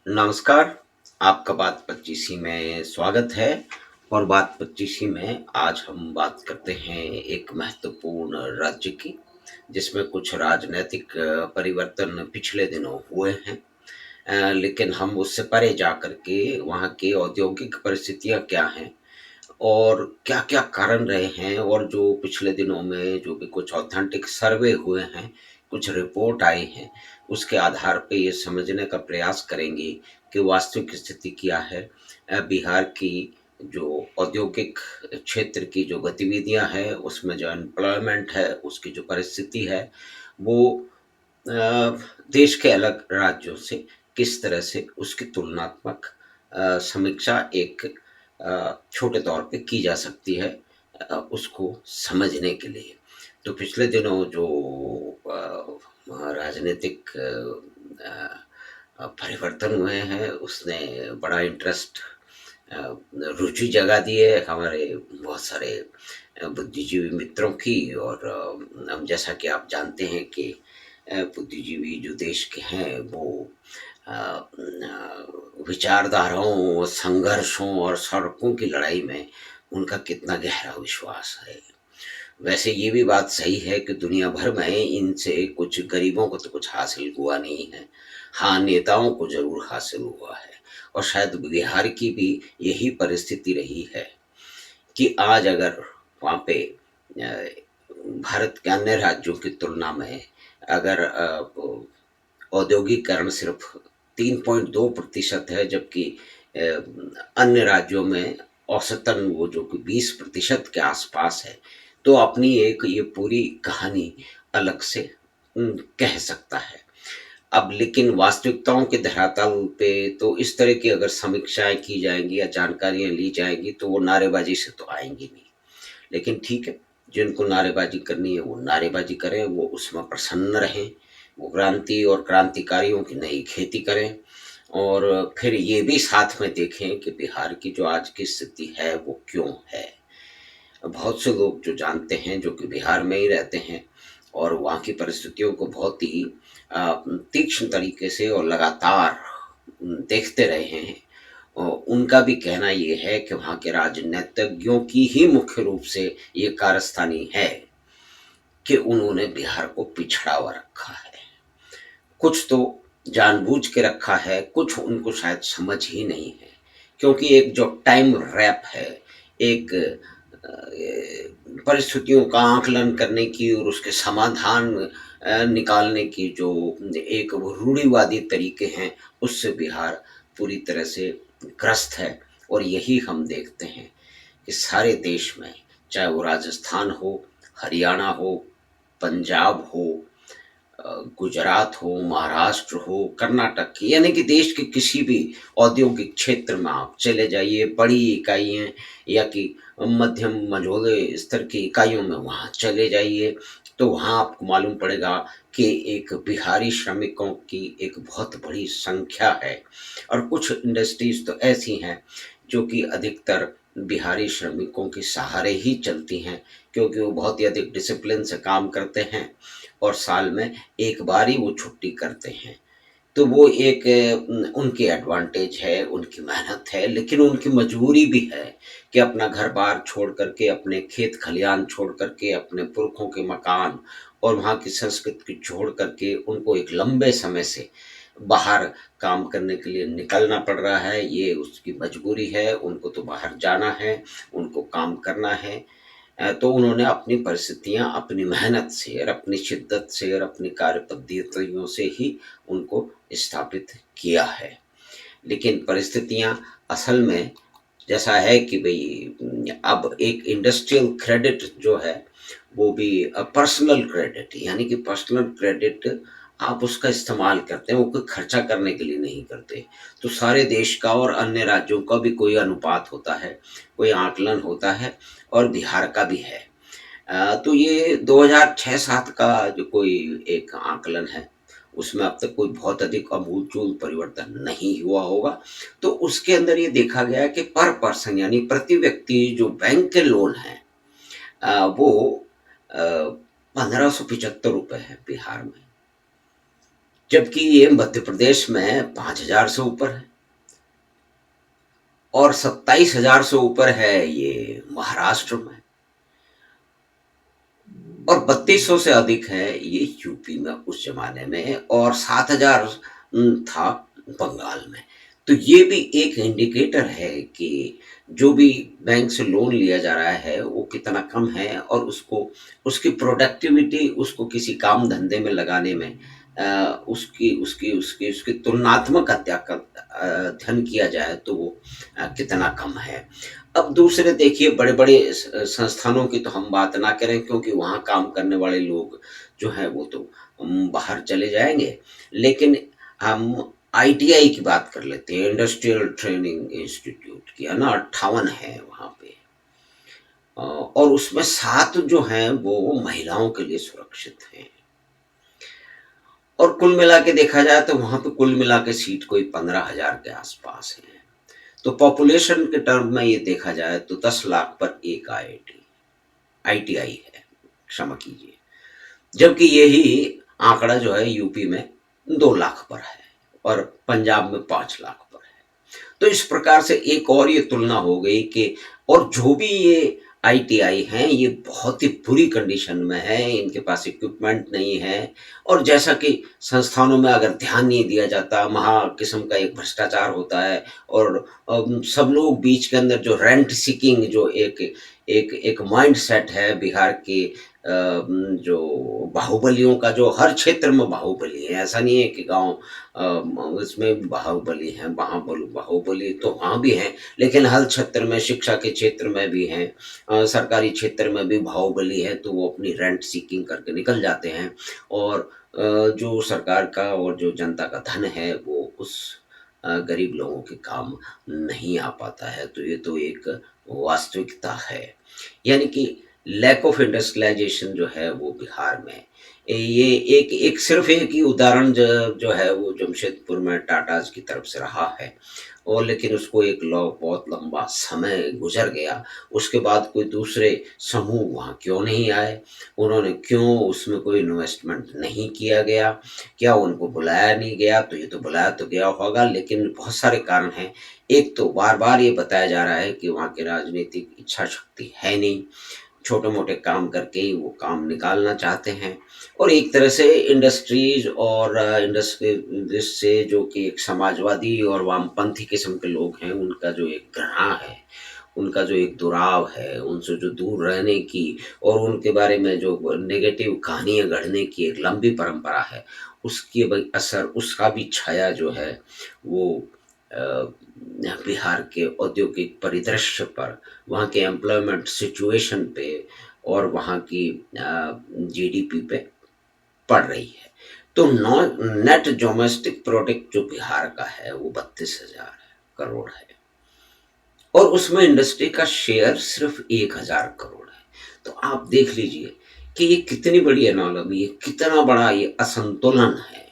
नमस्कार, आपका बात 25 में स्वागत है। और बात 25 में आज हम बात करते हैं एक महत्वपूर्ण राज्य की, जिसमें कुछ राजनैतिक परिवर्तन पिछले दिनों हुए हैं। लेकिन हम उससे परे जाकर के वहाँ की औद्योगिक परिस्थितियाँ क्या हैं और क्या-क्या कारण रहे हैं, और जो पिछले दिनों में जो भी कुछ ऑथेंटिक सर्वे हुए हैं, कुछ रिपोर्ट आई हैं, उसके आधार पे ये समझने का प्रयास करेंगे कि वास्तविक स्थिति क्या है। बिहार की जो औद्योगिक क्षेत्र की जो गतिविधियाँ हैं, उसमें जो एम्प्लॉयमेंट है, उसकी जो परिस्थिति है, वो अ, देश के अलग राज्यों से किस तरह से उसकी तुलनात्मक समीक्षा एक छोटे तौर पे की जा सकती है, उसको समझने के लिए। तो पिछले दिनों जो राजनीतिक परिवर्तन हुए हैं, उसने बड़ा इंटरेस्ट रुचि जगा दी है हमारे बहुत सारे बुद्धिजीवी मित्रों की। और अब जैसा कि आप जानते हैं कि बुद्धिजीवी जो देश के हैं वो विचारधाराओं, संघर्षों और सड़कों की लड़ाई में उनका कितना गहरा विश्वास है। वैसे ये भी बात सही है कि दुनिया भर में इनसे कुछ गरीबों को तो कुछ हासिल हुआ नहीं है। हाँ, नेताओं को ज़रूर हासिल हुआ है। और शायद बिहार की भी यही परिस्थिति रही है कि आज अगर वहाँ पे भारत के अन्य राज्यों की तुलना में अगर औद्योगिकरण सिर्फ 3.2% है, जबकि अ, अन्य राज्यों में औसतन वो जो कि 20% के आसपास है, तो अपनी एक ये पूरी कहानी अलग से कह सकता है। अब लेकिन वास्तविकताओं के धरातल पे तो इस तरह की अगर समीक्षाएँ की जाएँगी या जानकारियाँ ली जाएँगी, तो वो नारेबाज़ी से तो आएँगी नहीं। लेकिन ठीक है, जिनको नारेबाज़ी करनी है वो नारेबाज़ी करें, वो उसमें प्रसन्न रहें, वो क्रांति और क्रांतिकारियों की नई खेती करें। और फिर ये भी साथ में देखें कि बिहार की जो आज की स्थिति है वो क्यों है। बहुत से लोग जो जानते हैं, जो कि बिहार में ही रहते हैं और वहाँ की परिस्थितियों को बहुत ही तीक्ष्ण तरीके से और लगातार देखते रहे हैं, उनका भी कहना ये है कि वहाँ के राजनीतिज्ञों की ही मुख्य रूप से ये कारस्तानी है कि उन्होंने बिहार को पिछड़ा हुआ रखा है। कुछ तो जानबूझ के रखा है, कुछ उनको शायद समझ ही नहीं है। क्योंकि एक जो टाइम रैप है, एक परिस्थितियों का आकलन करने की और उसके समाधान निकालने की जो एक वो रूढ़िवादी तरीके हैं, उससे बिहार पूरी तरह से ग्रस्त है। और यही हम देखते हैं कि सारे देश में, चाहे वो राजस्थान हो, हरियाणा हो, पंजाब हो, गुजरात हो, महाराष्ट्र हो, कर्नाटक की, यानी कि देश के किसी भी औद्योगिक क्षेत्र में आप चले जाइए, बड़ी इकाइयाँ या कि मध्यम मझोले स्तर की इकाइयों में वहाँ चले जाइए, तो वहाँ आपको मालूम पड़ेगा कि एक बिहारी श्रमिकों की एक बहुत बड़ी संख्या है। और कुछ इंडस्ट्रीज़ तो ऐसी हैं जो कि अधिकतर बिहारी श्रमिकों के सहारे ही चलती हैं, क्योंकि वो बहुत ही अधिक डिसिप्लिन से काम करते हैं और साल में एक बार ही वो छुट्टी करते हैं। तो वो एक उनकी एडवांटेज है, उनकी मेहनत है, लेकिन उनकी मजबूरी भी है कि अपना घर-बार छोड़ कर के, अपने खेत-खलियान छोड़ कर के, अपने पुरखों के मकान और वहाँ की संस्कृति को छोड़ कर के उनको एक लंबे समय से बाहर काम करने के लिए निकलना पड़ रहा है। ये उसकी मजबूरी है, उनको तो बाहर जाना है, उनको काम करना है। तो उन्होंने अपनी परिस्थितियाँ अपनी मेहनत से और अपनी शिद्दत से और अपनी कार्य पद्धतियों से ही उनको स्थापित किया है। लेकिन परिस्थितियाँ असल में जैसा है कि भई अब एक इंडस्ट्रियल क्रेडिट जो है, वो भी पर्सनल क्रेडिट, यानी कि पर्सनल क्रेडिट आप उसका इस्तेमाल करते हैं, वो कोई खर्चा करने के लिए नहीं करते। तो सारे देश का और अन्य राज्यों का भी कोई अनुपात होता है, कोई आकलन होता है और बिहार का भी है। तो ये 2006-7 का जो कोई एक आकलन है, उसमें अब तक कोई बहुत अधिक आमूल-चूल परिवर्तन नहीं हुआ होगा। तो उसके अंदर ये देखा गया है कि पर पर्सन, यानी प्रति व्यक्ति जो बैंक के लोन हैं, वो ₹1575 है बिहार में। जबकि ये मध्य प्रदेश में 5,000 से ऊपर है और 27,000 से ऊपर है ये महाराष्ट्र में, और 3200 से अधिक है ये यूपी में उस जमाने में, और 7,000 था बंगाल में। तो ये भी एक इंडिकेटर है कि जो भी बैंक से लोन लिया जा रहा है वो कितना कम है, और उसको उसकी प्रोडक्टिविटी, उसको किसी काम धंधे में लगाने में उसकी उसकी उसकी उसकी तुलनात्मक अध्ययन किया जाए तो वो कितना कम है। अब दूसरे देखिए, बड़े-बड़े संस्थानों की तो हम बात ना करें, क्योंकि वहाँ काम करने वाले लोग जो हैं वो तो बाहर चले जाएँगे। लेकिन हम आईटीआई की बात कर लेते हैं, इंडस्ट्रियल ट्रेनिंग इंस्टीट्यूट की, है ना? 58 है वहाँ पे। और उसमें 7 जो हैं वो महिलाओं के लिए सुरक्षित हैं। और कुल मिला के देखा जाए तो वहाँ पे कुल मिला के सीट कोई 15,000 के आस-पास हैं। तो पॉपुलेशन के टर्म में ये देखा जाए तो 10 लाख पर 1 आईआईटी आईटीआई है, क्षमा कीजिए। जबकि यही आंकड़ा जो है यूपी में 2 लाख पर है और पंजाब में 5 लाख पर है। तो इस प्रकार से एक और ये तुलना हो गई कि, और जो भी ये आईटीआई हैं ये बहुत ही बुरी कंडीशन में है, इनके पास इक्विपमेंट नहीं है, और जैसा कि संस्थानों में अगर ध्यान नहीं दिया जाता, महा किस्म का एक भ्रष्टाचार होता है, और सब लोग बीच के अंदर जो रेंट सीकिंग जो एक एक एक माइंडसेट है बिहार के, जो बाहुबलियों का, जो हर क्षेत्र में बाहुबली है, ऐसा नहीं है कि गाँव इसमें भी बाहुबली हैं, बाहुबली तो वहाँ भी हैं, लेकिन हर क्षेत्र में, शिक्षा के क्षेत्र में भी हैं, सरकारी क्षेत्र में भी बाहुबली है, तो वो अपनी रेंट सीकिंग करके निकल जाते हैं, और जो सरकार का और जो जनता का धन है वो उस गरीब लोगों के काम नहीं आ पाता है। तो ये तो एक वास्तविकता है। यानी कि लैक ऑफ इंडस्ट्रियलाइजेशन जो है वो बिहार में, ये एक एक सिर्फ एक ही उदाहरण जो है वो जमशेदपुर में टाटाज की तरफ से रहा है, और लेकिन उसको एक बहुत लंबा समय गुजर गया। उसके बाद कोई दूसरे समूह वहाँ क्यों नहीं आए, उन्होंने क्यों उसमें कोई इन्वेस्टमेंट नहीं किया गया, क्या उनको बुलाया नहीं गया? तो ये तो बुलाया तो गया होगा, लेकिन बहुत सारे कारण हैं। एक तो बार बार ये बताया जा रहा है कि वहाँ की राजनीतिक इच्छा शक्ति है नहीं, छोटे-मोटे काम करके ही वो काम निकालना चाहते हैं, और एक तरह से इंडस्ट्रीज़ और इंडस्ट्री से जो कि एक समाजवादी और वामपंथी किस्म के लोग हैं, उनका जो एक घृणा है, उनका जो एक दुराव है, उनसे जो दूर रहने की और उनके बारे में जो नेगेटिव कहानियाँ गढ़ने की एक लंबी परंपरा है, उसकी भी असर, उसका भी छाया जो है वो अ, बिहार के औद्योगिक परिदृश्य पर, वहाँ के एम्प्लॉयमेंट सिचुएशन पे और वहाँ की जीडीपी पे पड़ रही है। तो नॉ नेट डोमेस्टिक प्रोडक्ट जो बिहार का है वो 32,000 करोड़ है, और उसमें इंडस्ट्री का शेयर सिर्फ 1,000 करोड़ है। तो आप देख लीजिए कि ये कितनी बड़ी एनोमली है, कितना बड़ा ये असंतुलन है।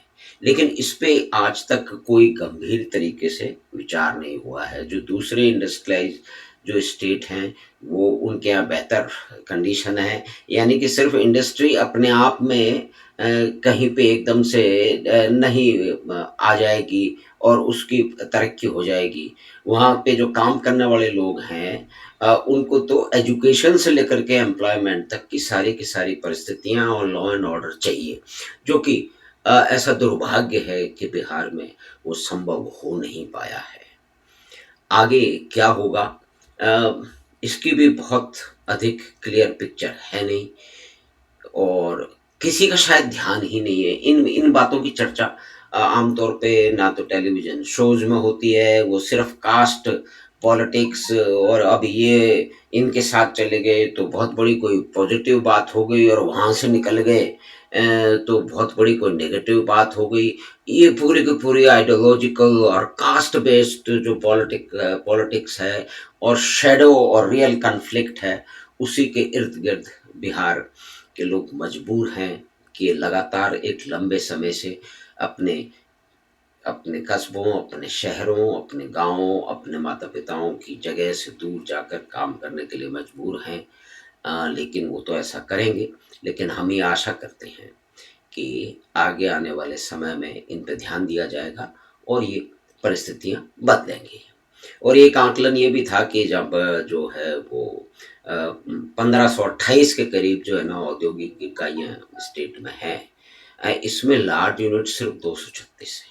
लेकिन इस पे आज तक कोई गंभीर तरीके से विचार नहीं हुआ है। जो दूसरे इंडस्ट्रियलाइज़ जो स्टेट हैं, वो उनके यहाँ बेहतर कंडीशन है। यानी कि सिर्फ़ इंडस्ट्री अपने आप में कहीं पे एकदम से नहीं आ जाएगी और उसकी तरक्की हो जाएगी। वहाँ पे जो काम करने वाले लोग हैं, उनको तो एजुकेशन से लेकर के एम्प्लॉयमेंट तक की सारी परिस्थितियाँ और लॉ एंड ऑर्डर चाहिए, जो कि ऐसा दुर्भाग्य है कि बिहार में वो संभव हो नहीं पाया है। आगे क्या होगा, अ, इसकी भी बहुत अधिक क्लियर पिक्चर है नहीं, और किसी का शायद ध्यान ही नहीं है। इन इन बातों की चर्चा आमतौर पे ना तो टेलीविज़न शोज़ में होती है, वो सिर्फ़ कास्ट पॉलिटिक्स, और अब ये इनके साथ चले गए तो बहुत बड़ी कोई पॉज़िटिव बात हो गई, और वहाँ से निकल गए तो बहुत बड़ी कोई नेगेटिव बात हो गई। ये पूरी की पूरी आइडियोलॉजिकल और कास्ट बेस्ड जो पॉलिटिक्स है, और शैडो और रियल कॉन्फ्लिक्ट है, उसी के इर्द-गिर्द बिहार के लोग मजबूर हैं कि लगातार एक लंबे समय से अपने अपने कस्बों, अपने शहरों, अपने गाँवों, अपने माता-पिताओं की जगह से दूर जाकर काम करने के लिए मजबूर हैं। लेकिन वो तो ऐसा करेंगे, लेकिन हम ये आशा करते हैं कि आगे आने वाले समय में इन पे ध्यान दिया जाएगा और ये परिस्थितियाँ बदलेंगी। और एक आकलन ये भी था कि जब जो है वो 1528 के करीब जो है ना औद्योगिक इकाइयाँ स्टेट में हैं, इसमें लार्ज यूनिट सिर्फ 236 है।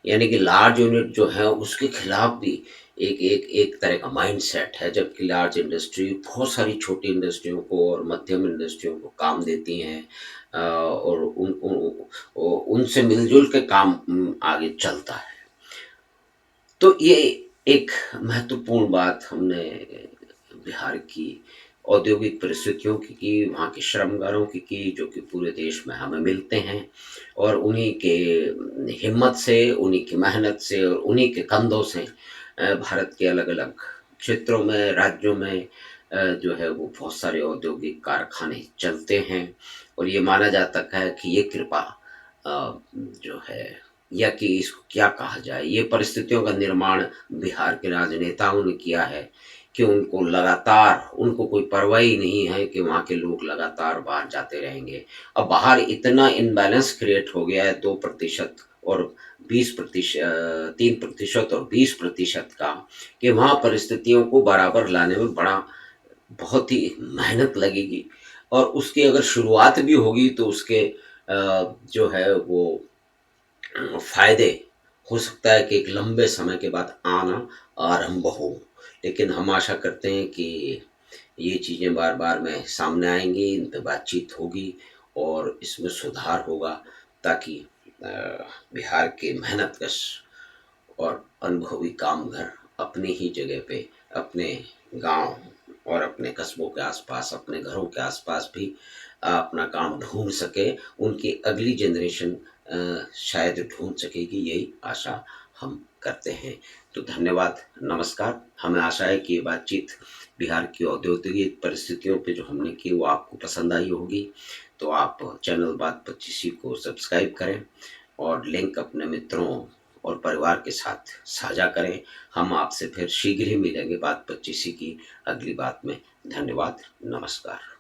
यानी कि लार्ज यूनिट जो है उसके खिलाफ भी एक तरह का माइंडसेट है, जबकि लार्ज इंडस्ट्री बहुत सारी छोटी इंडस्ट्रियों को और मध्यम इंडस्ट्रियों को काम देती हैं, और उनसे मिलजुल के काम आगे चलता है। तो ये एक महत्वपूर्ण बात हमने बिहार की औद्योगिक परिस्थितियों की, वहाँ के श्रमगारों की, जो कि पूरे देश में हमें मिलते हैं, और उन्हीं के हिम्मत से, उन्हीं की मेहनत से और उन्हीं के कंधों से भारत के अलग-अलग क्षेत्रों में, राज्यों में जो है वो बहुत सारे औद्योगिक कारखाने चलते हैं, और ये माना जाता है कि ये कृपा जो है, या कि इसको क्या कहा जाए, ये परिस्थितियों का निर्माण बिहार के राजनेताओं ने किया है कि उनको लगातार, उनको कोई परवाह ही नहीं है कि वहाँ के लोग लगातार बाहर जाते रहेंगे। अब बाहर इतना इम्बैलेंस क्रिएट हो गया है 2% और 3% और 20% का, कि वहाँ परिस्थितियों को बराबर लाने में बहुत ही मेहनत लगेगी, और उसकी अगर शुरुआत भी होगी तो उसके जो है वो फ़ायदे हो सकता है कि एक लंबे समय के बाद आना आरंभ हो। लेकिन हम आशा करते हैं कि ये चीज़ें बार-बार में सामने आएँगी, इन पे बातचीत होगी और इसमें सुधार होगा, ताकि अ, बिहार के मेहनतकश और अनुभवी कामगार अपनी ही जगह पे, अपने गाँव और अपने कस्बों के आस-पास, अपने घरों के आस-पास भी अपना काम ढूँढ सके, उनकी अगली जनरेशन शायद ढूँढ सकेगी, यही आशा हम करते हैं। तो धन्यवाद, नमस्कार। हमें आशा है कि ये बातचीत बिहार की औद्योगिक परिस्थितियों पे जो हमने की वो आपको पसंद आई होगी। तो आप चैनल बात 25 को सब्सक्राइब करें और लिंक अपने मित्रों और परिवार के साथ साझा करें। हम आपसे फिर शीघ्र ही मिलेंगे बात 25 की अगली बात में। धन्यवाद, नमस्कार।